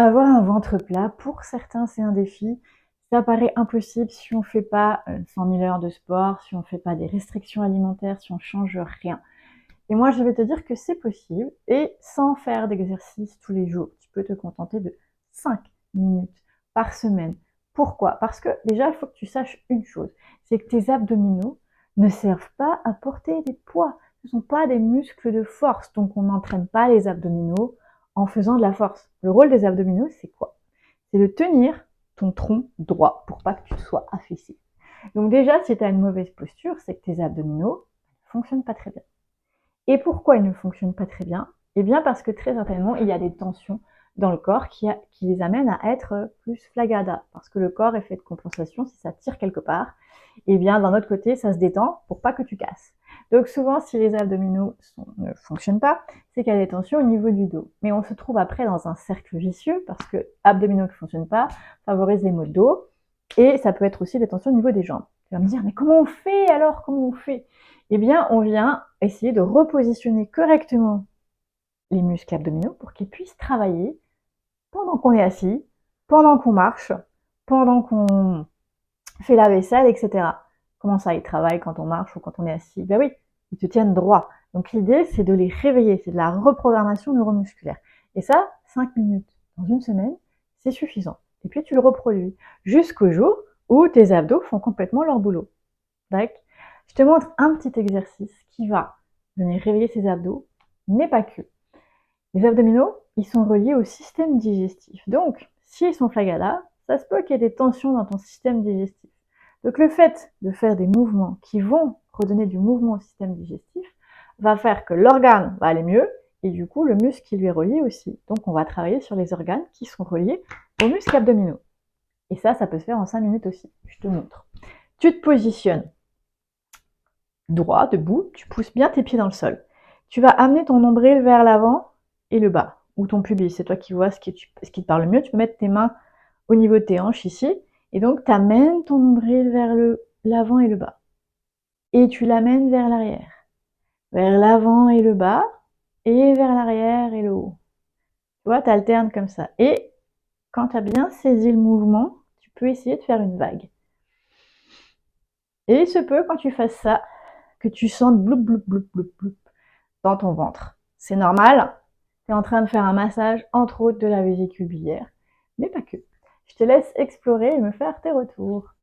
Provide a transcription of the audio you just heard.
Avoir un ventre plat, pour certains, c'est un défi. Ça paraît impossible si on ne fait pas 100 000 heures de sport, si on ne fait pas des restrictions alimentaires, si on change rien. Et moi, je vais te dire que c'est possible et sans faire d'exercice tous les jours. Tu peux te contenter de 5 minutes par semaine. Pourquoi? Parce que déjà, il faut que tu saches une chose, c'est que tes abdominaux ne servent pas à porter des poids. Ce ne sont pas des muscles de force, donc on n'entraîne pas les abdominaux en faisant de la force. Le rôle des abdominaux, c'est quoi? C'est de tenir ton tronc droit pour pas que tu sois affaissé. Donc déjà, si tu as une mauvaise posture, c'est que tes abdominaux ne fonctionnent pas très bien. Et pourquoi ils ne fonctionnent pas très bien? Eh bien parce que très certainement, il y a des tensions dans le corps qui les amènent à être plus flagada. Parce que le corps est fait de compensation, si ça tire quelque part, eh bien d'un autre côté, ça se détend pour pas que tu casses. Donc souvent, si les abdominaux ne fonctionnent pas, c'est qu'il y a des tensions au niveau du dos. Mais on se trouve après dans un cercle vicieux parce que abdominaux qui ne fonctionnent pas favorisent les maux de dos et ça peut être aussi des tensions au niveau des jambes. Tu vas me dire, mais comment on fait alors? Comment on fait? Eh bien, on vient essayer de repositionner correctement les muscles abdominaux pour qu'ils puissent travailler pendant qu'on est assis, pendant qu'on marche, pendant qu'on fait la vaisselle, etc. Comment ça, ils travaillent quand on marche ou quand on est assis? Ben oui, ils te tiennent droit. Donc l'idée, c'est de les réveiller, c'est de la reprogrammation neuromusculaire. Et ça, 5 minutes dans une semaine, c'est suffisant. Et puis tu le reproduis jusqu'au jour où tes abdos font complètement leur boulot. D'accord? Je te montre un petit exercice qui va venir réveiller ces abdos, mais pas que. Les abdominaux, ils sont reliés au système digestif. Donc, s'ils sont flagada, ça se peut qu'il y ait des tensions dans ton système digestif. Donc, le fait de faire des mouvements qui vont redonner du mouvement au système digestif va faire que l'organe va aller mieux et du coup, le muscle qui lui est relié aussi. Donc, on va travailler sur les organes qui sont reliés aux muscles abdominaux. Et ça peut se faire en 5 minutes aussi. Je te montre. Tu te positionnes droit, debout, tu pousses bien tes pieds dans le sol. Tu vas amener ton nombril vers l'avant et le bas, ou ton pubis, c'est toi qui vois ce qui te parle le mieux. Tu peux mettre tes mains au niveau de tes hanches ici, et donc tu amènes ton nombril vers l'avant et le bas. Et tu l'amènes vers l'arrière, vers l'avant et le bas, et vers l'arrière et le haut. Tu vois, tu alternes comme ça. Et quand tu as bien saisi le mouvement, tu peux essayer de faire une vague. Et il se peut, quand tu fasses ça, que tu sentes bloup, bloup, bloup, bloup, bloup dans ton ventre. C'est normal, tu es en train de faire un massage, entre autres de la vésicule biliaire, mais pas que. Je te laisse explorer et me faire tes retours.